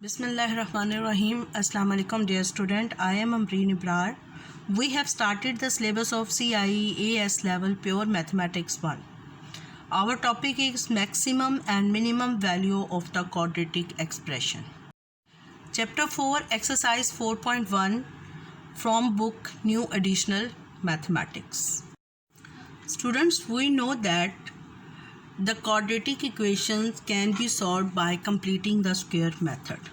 Bismillahirrahmanirrahim. Assalamu alaikum dear student. I am Amreen Ibrar. We have started the syllabus of CIE AS level pure mathematics 1. Our topic is maximum and minimum value of the quadratic expression. Chapter 4 exercise 4.1 from book New Additional Mathematics. Students, we know that the quadratic equations can be solved by completing the square method.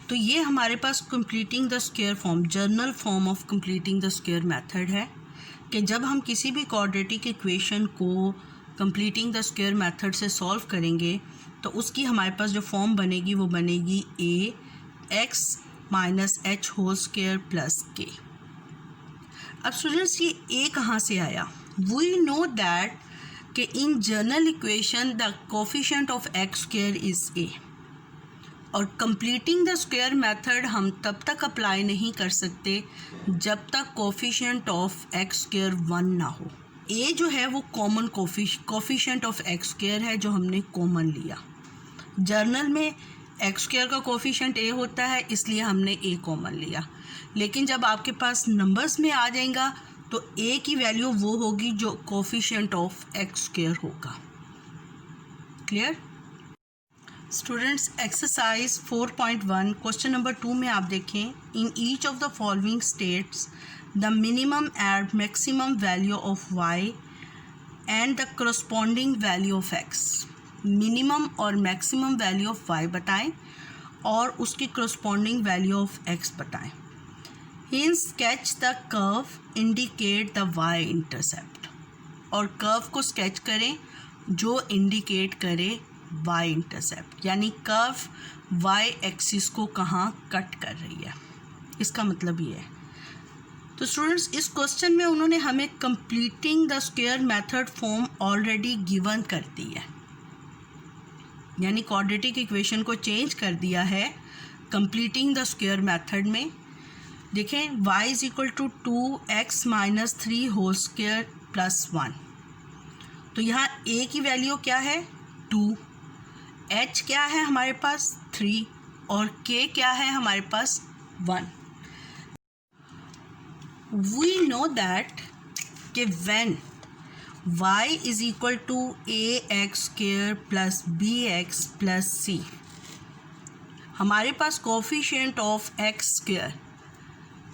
तो ये हमारे पास completing the square form, general form of completing the square method है कि जब हम किसी भी quadratic equation को completing the square method से solve करेंगे तो उसकी हमारे पास जो फॉर्म बनेगी वो बनेगी ax minus H whole square plus K. अब स्टूडेंट्स ये a कहाँ से आया? वी नो दैट कि in general equation the coefficient of x square is a और कंप्लीटिंग द स्क्वायर मेथड हम तब तक अप्लाई नहीं कर सकते जब तक कोफिशिएंट ऑफ एक्स स्क्वायर 1 ना हो. a जो है वो common coefficient of x square है जो हमने कॉमन लिया. जर्नल में एक्स स्क्वायर का कोफिशिएंट a होता है इसलिए हमने a कॉमन लिया, लेकिन जब आपके पास नंबर्स में आ जाएगा तो a की वैल्यू वो होगी जो कोफिशिएंट ऑफ एक्स स्क्वायर होगा. Clear students? Exercise 4.1 question number 2 में आप देखें, in each of the following states the minimum and maximum value of y and the corresponding value of x. Minimum और maximum value of y बताएं और उसकी corresponding value of x बताएं. Hence sketch the curve indicate the y intercept. और curve को sketch करें जो indicate करे y इंटरसेप्ट, यानी कर्व y एक्सिस को कहाँ कट कर रही है, इसका मतलब ये है. तो स्टूडेंट्स इस क्वेश्चन में उन्होंने हमें completing the square method form already given कर दी है, यानी क्वाड्रेटिक इक्वेशन को चेंज कर दिया है कंप्लीटिंग द स्क्वायर मेथड में. देखें y is equal to 2x minus 3 whole square plus 1. तो यहाँ a की वैल्यू क्या है 2, h क्या है हमारे पास 3 और k क्या है हमारे पास 1. वी नो दैट कि when y is equal to ax square plus bx plus c, हमारे पास coefficient of x square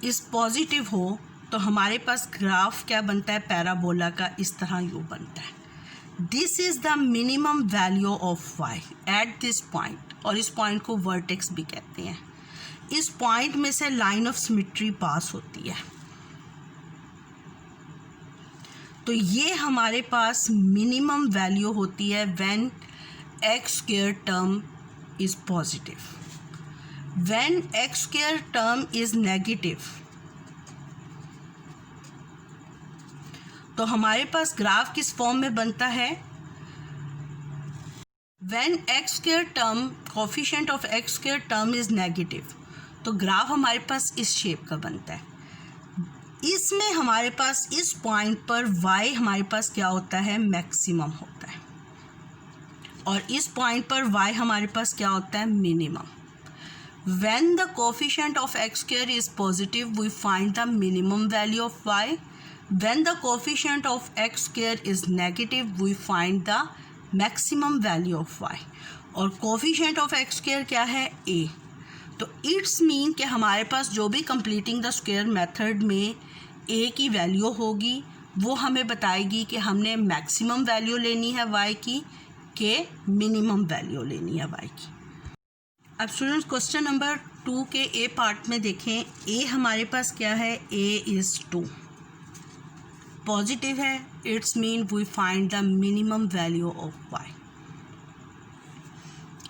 is positive हो तो हमारे पास ग्राफ क्या बनता है पैराबोला का, इस तरह यू बनता है. This is the minimum value of y at this point, और इस पॉइंट को वर्टेक्स भी कहते हैं. इस पॉइंट में से लाइन ऑफ सिमेट्री पास होती है. तो ये हमारे पास मिनिमम वैल्यू होती है when x square term is positive. When x square term is negative तो हमारे पास ग्राफ किस फॉर्म में बनता है? When x square term coefficient of x square term is negative तो ग्राफ हमारे पास इस शेप का बनता है. इसमें हमारे पास इस पॉइंट पर y हमारे पास क्या होता है मैक्सिमम होता है और इस पॉइंट पर y हमारे पास क्या होता है minimum. When the coefficient of x square is positive, we find the minimum value of y. When the coefficient of x square is negative, we find the maximum value of y. और coefficient of x square क्या है a. तो it's mean कि हमारे पास जो भी completing the square method में a की वैल्यू होगी वो हमें बताएगी कि हमने मैक्सिमम वैल्यू लेनी है y की कि मिनिमम वैल्यू लेनी है y की. अब स्टूडेंट्स क्वेश्चन नंबर 2 के ए पार्ट में देखें, ए हमारे पास क्या है a इज़ 2 पॉजिटिव है, it's mean we find the minimum value of y.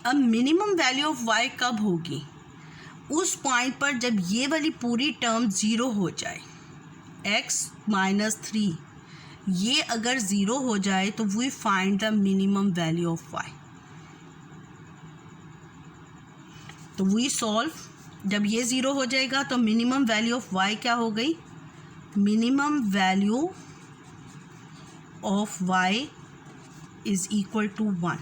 अब मिनिमम वैल्यू ऑफ y कब होगी? उस पॉइंट पर जब ये वाली पूरी टर्म ज़ीरो हो जाए, x माइनस 3 ये अगर ज़ीरो हो जाए तो we find the minimum value of y. तो वी सॉल्व, जब ये ज़ीरो हो जाएगा तो मिनिमम वैल्यू ऑफ y क्या हो गई? Minimum value of y is equal to 1.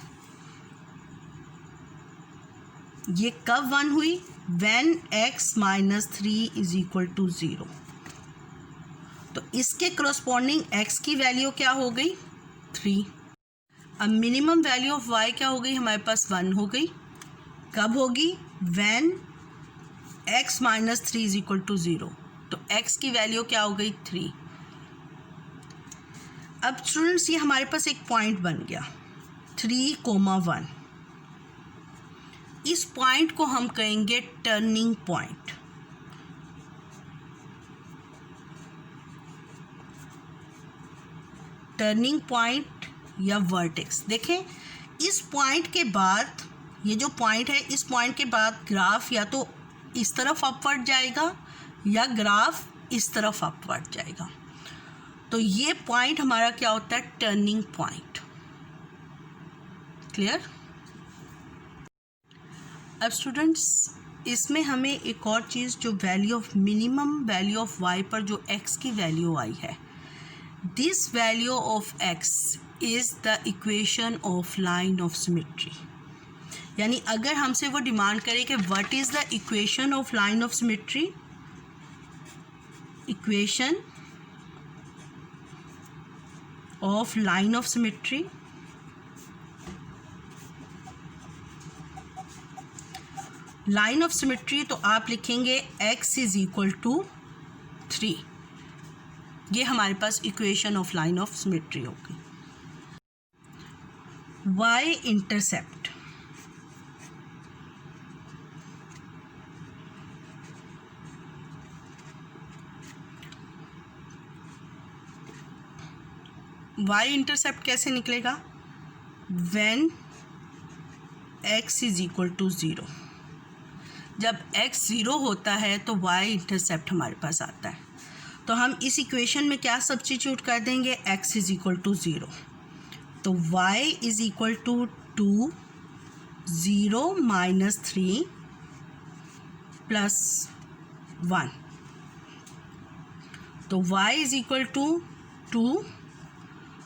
ये कब 1 हुई? When x minus 3 is equal to 0। तो इसके करस्पॉन्डिंग x की वैल्यू क्या हो गई? 3। अब मिनिमम वैल्यू ऑफ y क्या हो गई? हमारे पास 1 हो गई। कब होगी? When x minus 3 is equal to 0। तो x की वैल्यू क्या हो गई? 3। अब स्टूडेंट्स ये हमारे पास एक पॉइंट बन गया 3,1। इस पॉइंट को हम कहेंगे टर्निंग पॉइंट। टर्निंग पॉइंट या वर्टेक्स। देखें, इस पॉइंट के बाद, ये जो पॉइंट है, इस पॉइंट के बाद ग्राफ या तो इस तरफ अपवर्ड जाएगा या ग्राफ इस तरफ अपवर्ड जाएगा। तो ये पॉइंट हमारा क्या होता है? Turning point. क्लियर? अब स्टूडेंट्स इसमें हमें एक और चीज़, जो value of minimum value of y पर जो x की वैल्यू आई है, this value of x is the equation of line of symmetry. यानी अगर हमसे वो डिमांड करे कि what is the equation of line of symmetry, equation of line of symmetry, line of symmetry, तो आप लिखेंगे x इज इक्वल टू 3। ये हमारे पास equation of line of symmetry होगी। y इंटरसेप्ट, y इंटरसेप्ट कैसे निकलेगा? When x is equal to 0। जब x 0 होता है तो y इंटरसेप्ट हमारे पास आता है। तो हम इस इक्वेशन में क्या सब्स्टिट्यूट कर देंगे? x is equal to 0। तो y is equal to 2, 0 minus 3 plus 1। तो y is equal to 2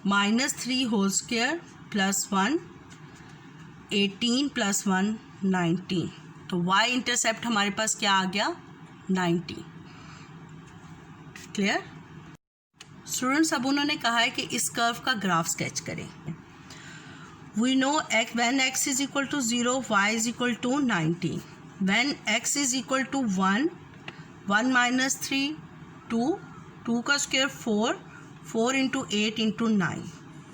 minus 3 whole square plus 1, 18 plus 1 19। तो y इंटरसेप्ट हमारे पास क्या आ गया? 90। क्लियर? स्टूडेंट्स अब उन्होंने कहा है कि इस कर्व का ग्राफ स्केच करें। We know when x is equal to 0, y is equal to 19। When x is equal to 1, 1 minus 3 2, 2 का square 4, 4 into 8 into 9,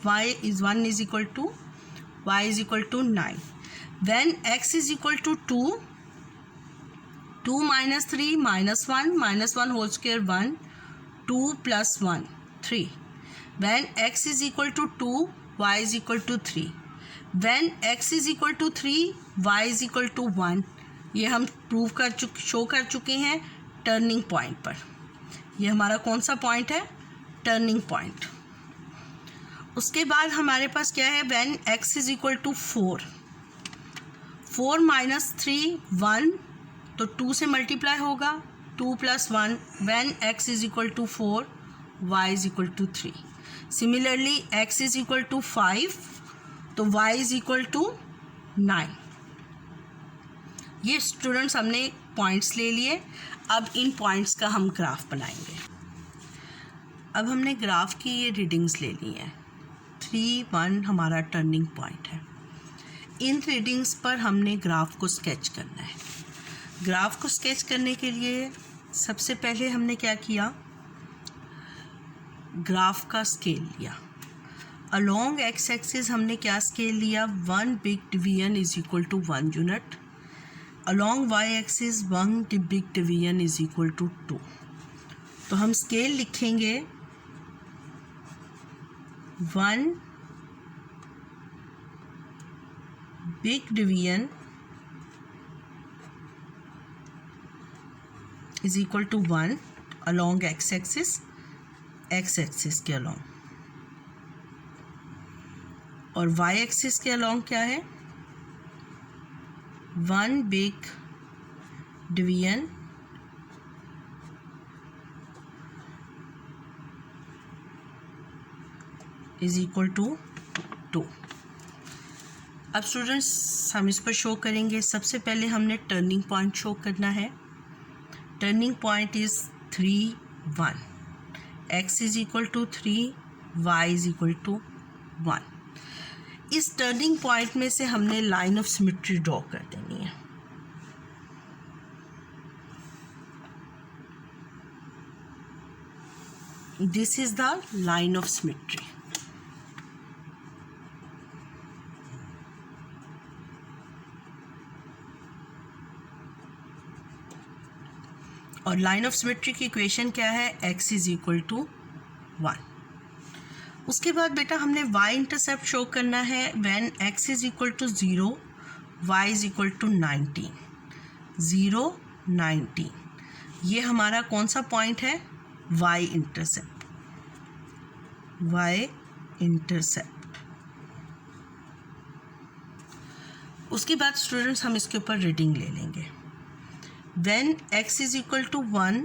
y is 1 is equal to y is equal to 9। When x is equal to 2, 2 minus 3 minus 1 whole square 1, 2 plus 1 3। When x is equal to 2, y is equal to 3। When x is equal to 3, y is equal to 1। ये हम show कर चुके हैं turning point पर। ये हमारा कौन सा पॉइंट है? Turning point. उसके बाद हमारे पास क्या है? When x is equal to 4, 4 minus 3 1, तो 2 से मल्टीप्लाई होगा, 2 plus 1। When x is equal to 4, y is equal to 3। Similarly x is equal to 5, तो y इज इक्वल टू 9। ये स्टूडेंट्स हमने पॉइंट्स ले लिए। अब इन पॉइंट्स का हम ग्राफ बनाएंगे। अब हमने ग्राफ की ये रीडिंग्स ले ली हैं। 3, 1 हमारा टर्निंग पॉइंट है। इन रीडिंग्स पर हमने ग्राफ को स्केच करना है। ग्राफ को स्केच करने के लिए सबसे पहले हमने क्या किया? ग्राफ का स्केल लिया। अलोंग एक्स एक्सिस हमने क्या स्केल लिया? 1 big division is equal to 1 unit. Along Y axis 1 big division is equal to 2। तो हम स्केल लिखेंगे 1 big division is equal to 1 along X axis के अलोंग, और वाई एक्सिस के अलोंग क्या है? 1 big division is equal to 2। अब students हम इस पर शो करेंगे। सबसे पहले हमने टर्निंग पॉइंट शो करना है। Turning point is 3, 1, x is equal to 3, y is equal to 1। इस टर्निंग पॉइंट में से हमने लाइन ऑफ सिमेट्री ड्रॉ कर देनी है। This is the line of symmetry. और लाइन ऑफ सिमेट्री की इक्वेशन क्या है? x is equal to 1। उसके बाद बेटा हमने y इंटरसेप्ट शो करना है। When x is equal to 0, y is equal to 19, 0, 19। ये हमारा कौन सा पॉइंट है? y intercept, y intercept. उसके बाद स्टूडेंट्स हम इसके ऊपर रीडिंग ले लेंगे। When x is equal to 1,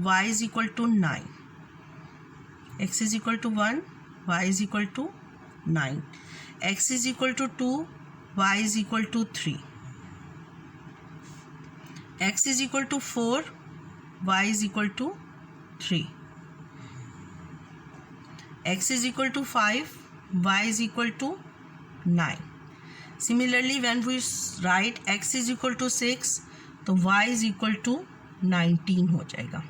y is equal to 9. x is equal to 1, y is equal to 9. x is equal to 2, y is equal to 3. x is equal to 4, y is equal to 3. x is equal to 5, y is equal to 9. Similarly, when we write x is equal to 6, तो y is equal to 19 हो जाएगा।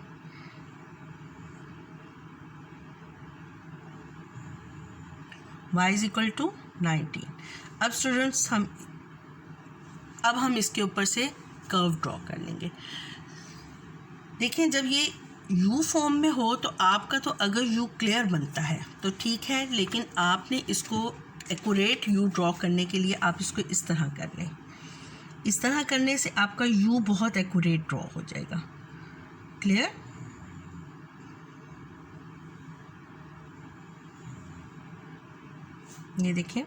y is equal to 19। अब students हम इसके ऊपर से curve draw कर लेंगे। देखिए, जब ये u फॉर्म में हो तो आपका तो अगर u क्लियर बनता है तो ठीक है, लेकिन आपने इसको एक्यूरेट u ड्रॉ करने के लिए आप इसको इस तरह कर लें। इस तरह करने से आपका U बहुत एक्यूरेट ड्रॉ हो जाएगा। क्लियर? ये देखिए,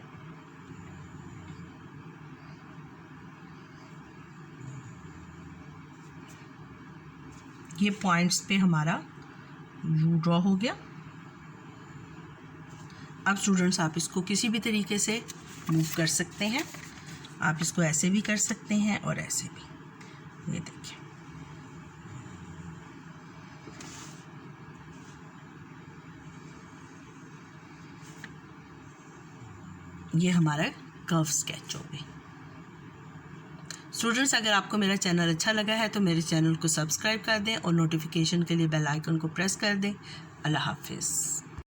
ये पॉइंट्स पे हमारा U ड्रॉ हो गया। अब स्टूडेंट्स आप इसको किसी भी तरीके से मूव कर सकते हैं। आप इसको ऐसे भी कर सकते हैं और ऐसे भी। ये देखिए, ये हमारा कर्व स्केच हो गई। स्टूडेंट्स, अगर आपको मेरा चैनल अच्छा लगा है तो मेरे चैनल को सब्सक्राइब कर दें और नोटिफिकेशन के लिए बेल आइकन को प्रेस कर दें। अल्लाह हाफिज़।